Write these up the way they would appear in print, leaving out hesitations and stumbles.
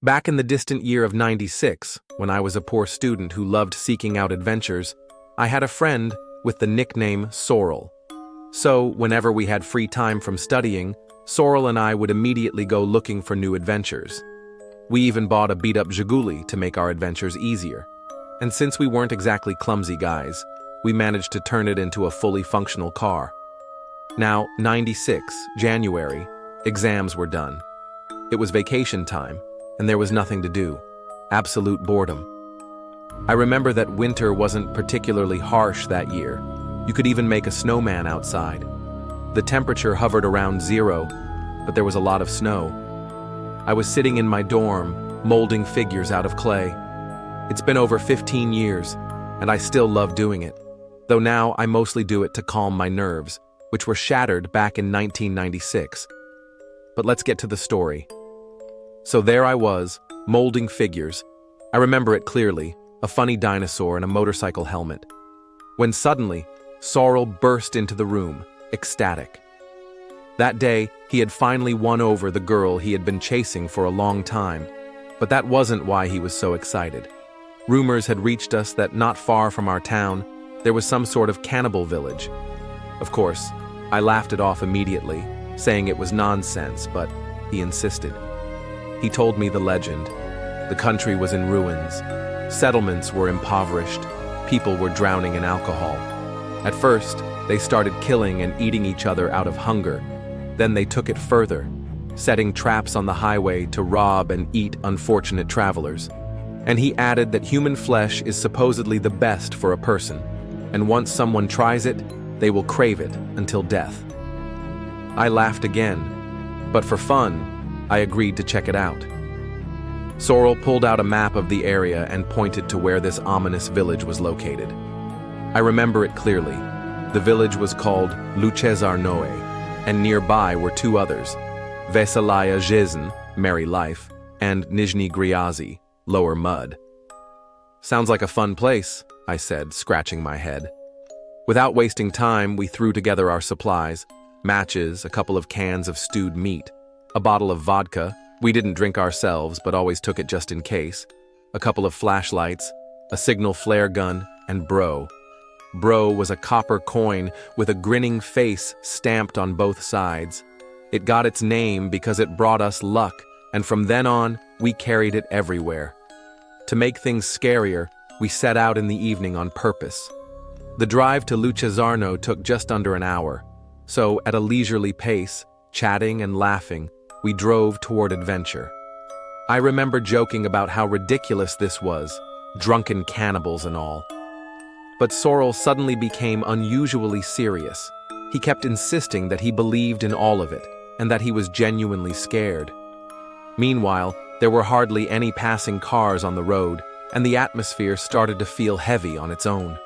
Back in the distant year of '96, when I was a poor student who loved seeking out adventures, I had a friend with the nickname Sorrel. So, whenever we had free time from studying, Sorrel and I would immediately go looking for new adventures. We even bought a beat-up Zhiguli to make our adventures easier. And since we weren't exactly clumsy guys, we managed to turn it into a fully functional car. Now, '96, January, exams were done. It was vacation time, and there was nothing to do. Absolute boredom. I remember that winter wasn't particularly harsh that year. You could even make a snowman outside. The temperature hovered around 0, but there was a lot of snow. I was sitting in my dorm, molding figures out of clay. It's been over 15 years, and I still love doing it, though now I mostly do it to calm my nerves, which were shattered back in 1996. But let's get to the story. So there I was, molding figures. I remember it clearly, a funny dinosaur and a motorcycle helmet. When suddenly, Sorrel burst into the room, ecstatic. That day, he had finally won over the girl he had been chasing for a long time. But that wasn't why he was so excited. Rumors had reached us that not far from our town, there was some sort of cannibal village. Of course, I laughed it off immediately, saying it was nonsense, but he insisted. He told me the legend. The country was in ruins. Settlements were impoverished. People were drowning in alcohol. At first, they started killing and eating each other out of hunger. Then they took it further, setting traps on the highway to rob and eat unfortunate travelers. And he added that human flesh is supposedly the best for a person, and once someone tries it, they will crave it until death. I laughed again, but for fun, I agreed to check it out. Sorrel pulled out a map of the area and pointed to where this ominous village was located. I remember it clearly. The village was called Lucezarnoe, and nearby were two others, Veselaya Zhizn, Merry Life, and Nizhny Gryazi, Lower Mud. Sounds like a fun place, I said, scratching my head. Without wasting time, we threw together our supplies, matches, a couple of cans of stewed meat, a bottle of vodka, we didn't drink ourselves but always took it just in case, a couple of flashlights, a signal flare gun, and bro. Bro was a copper coin with a grinning face stamped on both sides. It got its name because it brought us luck, and from then on, we carried it everywhere. To make things scarier, we set out in the evening on purpose. The drive to Lucezarno took just under an hour, so at a leisurely pace, chatting and laughing, we drove toward adventure. I remember joking about how ridiculous this was, drunken cannibals and all. But Sorrel suddenly became unusually serious. He kept insisting that he believed in all of it, and that he was genuinely scared. Meanwhile, there were hardly any passing cars on the road, and the atmosphere started to feel heavy on its own.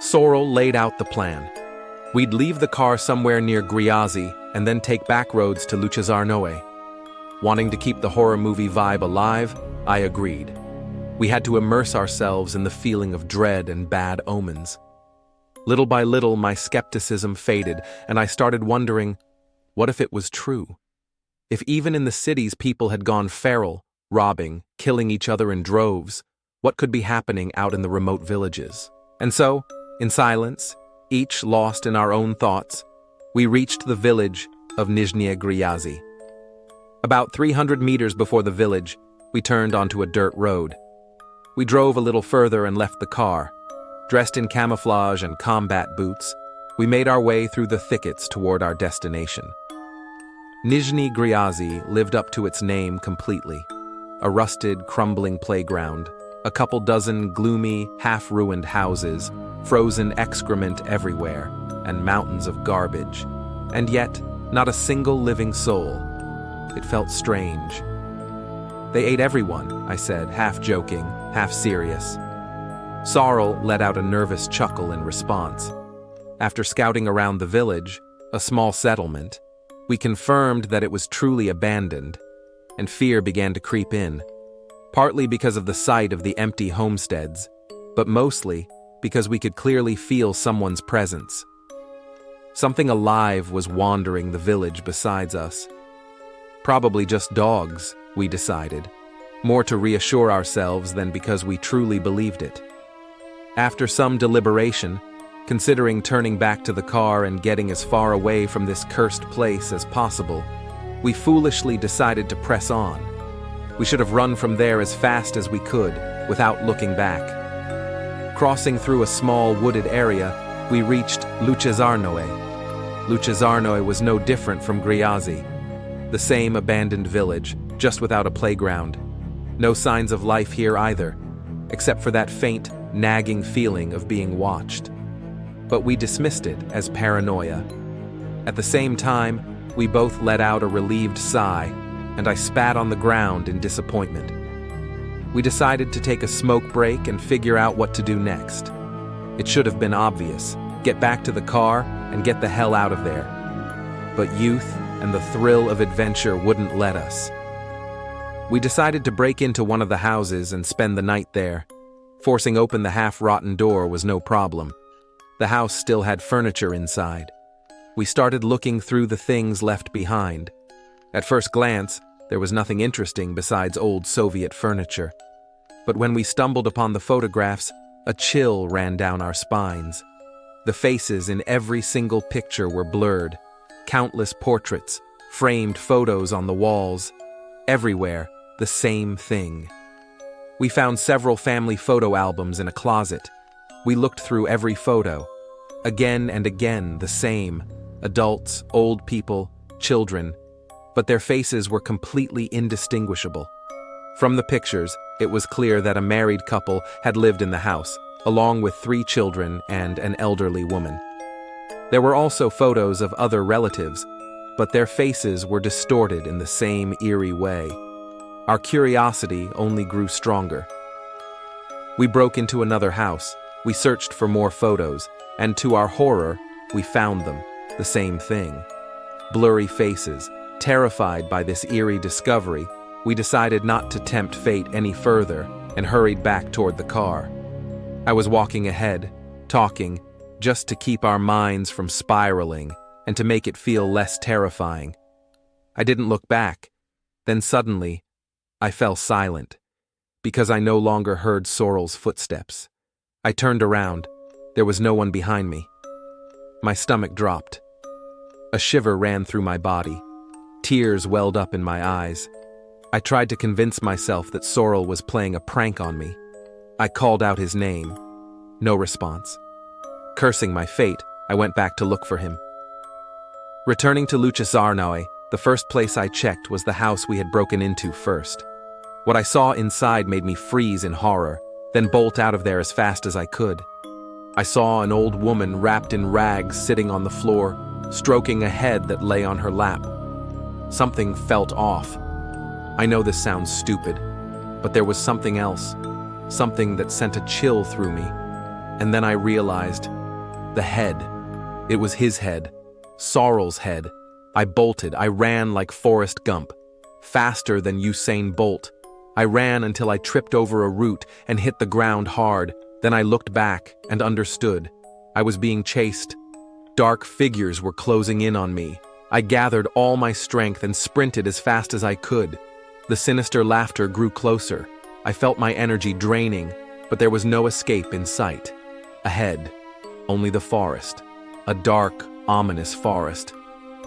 Sorrel laid out the plan. We'd leave the car somewhere near Gryazi and then take back roads to Lucezarnoe. Wanting to keep the horror movie vibe alive, I agreed. We had to immerse ourselves in the feeling of dread and bad omens. Little by little, my skepticism faded, and I started wondering, what if it was true? If even in the cities people had gone feral, robbing, killing each other in droves, what could be happening out in the remote villages? And so, in silence, each lost in our own thoughts, we reached the village of Nizhny Gryazi. About 300 meters before the village, we turned onto a dirt road. We drove a little further and left the car. Dressed in camouflage and combat boots, we made our way through the thickets toward our destination. Nizhny Gryazi lived up to its name completely. A rusted, crumbling playground, a couple dozen gloomy, half-ruined houses, frozen excrement everywhere, and mountains of garbage. And yet, not a single living soul. It felt strange. They ate everyone, I said, half joking, half serious. Sorrel let out a nervous chuckle in response. After scouting around the village, a small settlement, we confirmed that it was truly abandoned, and fear began to creep in, partly because of the sight of the empty homesteads, but mostly because we could clearly feel someone's presence. Something alive was wandering the village besides us. Probably just dogs, we decided. more to reassure ourselves than because we truly believed it. After some deliberation, considering turning back to the car and getting as far away from this cursed place as possible, we foolishly decided to press on. We should have run from there as fast as we could, without looking back. Crossing through a small wooded area, we reached Lucezarnoe. Lucezarnoe was no different from Griazi, the same abandoned village, just without a playground. No signs of life here either, except for that faint, nagging feeling of being watched. But we dismissed it as paranoia. At the same time, we both let out a relieved sigh, and I spat on the ground in disappointment. We decided to take a smoke break and figure out what to do next. It should have been obvious: get back to the car and get the hell out of there. But youth and the thrill of adventure wouldn't let us. We decided to break into one of the houses and spend the night there. Forcing open the half-rotten door was no problem. The house still had furniture inside. We started looking through the things left behind. At first glance, there was nothing interesting besides old Soviet furniture. But when we stumbled upon the photographs, a chill ran down our spines. The faces in every single picture were blurred. Countless portraits, framed photos on the walls. Everywhere, the same thing. We found several family photo albums in a closet. We looked through every photo. Again and again, the same. Adults, old people, children. But their faces were completely indistinguishable. From the pictures, it was clear that a married couple had lived in the house, along with 3 children and an elderly woman. There were also photos of other relatives, but their faces were distorted in the same eerie way. Our curiosity only grew stronger. We broke into another house. We searched for more photos, and to our horror, we found them, the same thing. Blurry faces. Terrified by this eerie discovery, we decided not to tempt fate any further and hurried back toward the car. I was walking ahead, talking, just to keep our minds from spiraling and to make it feel less terrifying. I didn't look back. Then suddenly, I fell silent, because I no longer heard Sorrel's footsteps. I turned around. There was no one behind me. My stomach dropped. A shiver ran through my body. Tears welled up in my eyes. I tried to convince myself that Sorrel was playing a prank on me. I called out his name. No response. Cursing my fate, I went back to look for him. Returning to Lucezarnoe, the first place I checked was the house we had broken into first. What I saw inside made me freeze in horror, then bolt out of there as fast as I could. I saw an old woman wrapped in rags sitting on the floor, stroking a head that lay on her lap. Something felt off. I know this sounds stupid, but there was something else, something that sent a chill through me. And then I realized, the head. It was his head, Sorrel's head. I bolted. I ran like Forrest Gump, faster than Usain Bolt. I ran until I tripped over a root and hit the ground hard. Then I looked back and understood. I was being chased. Dark figures were closing in on me. I gathered all my strength and sprinted as fast as I could. The sinister laughter grew closer. I felt my energy draining, but there was no escape in sight. Ahead, only the forest. A dark, ominous forest.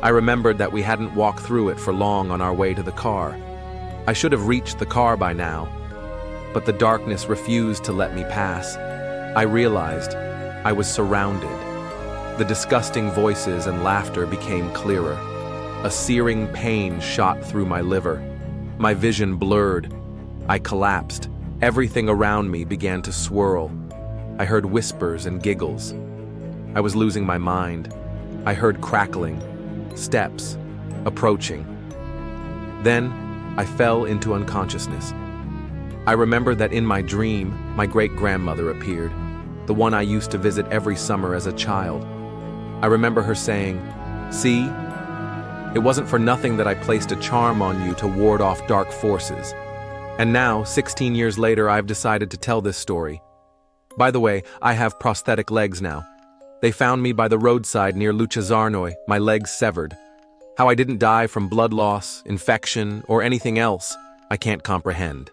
I remembered that we hadn't walked through it for long on our way to the car. I should have reached the car by now, but the darkness refused to let me pass. I realized I was surrounded. The disgusting voices and laughter became clearer. A searing pain shot through my liver. My vision blurred. I collapsed. Everything around me began to swirl. I heard whispers and giggles. I was losing my mind. I heard crackling, steps, approaching. Then, I fell into unconsciousness. I remembered that in my dream, my great-grandmother appeared, the one I used to visit every summer as a child. I remember her saying, "See? It wasn't for nothing that I placed a charm on you to ward off dark forces." And now, 16 years later, I've decided to tell this story. By the way, I have prosthetic legs now. They found me by the roadside near Lucezarnoe, my legs severed. How I didn't die from blood loss, infection, or anything else, I can't comprehend.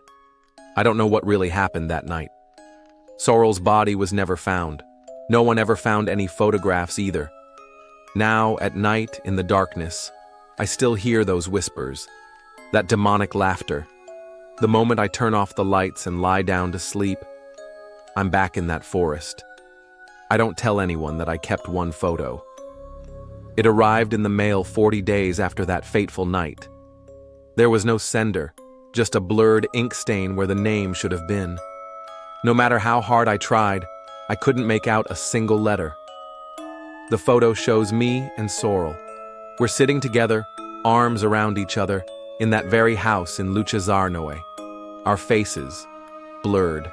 I don't know what really happened that night. Sorrel's body was never found. No one ever found any photographs either. Now, at night, in the darkness, I still hear those whispers, that demonic laughter. The moment I turn off the lights and lie down to sleep, I'm back in that forest. I don't tell anyone that I kept one photo. It arrived in the mail 40 days after that fateful night. There was no sender, just a blurred ink stain where the name should have been. No matter how hard I tried, I couldn't make out a single letter. The photo shows me and Sorrel. We're sitting together, arms around each other, in that very house in Luchazarnoe. Our faces, blurred.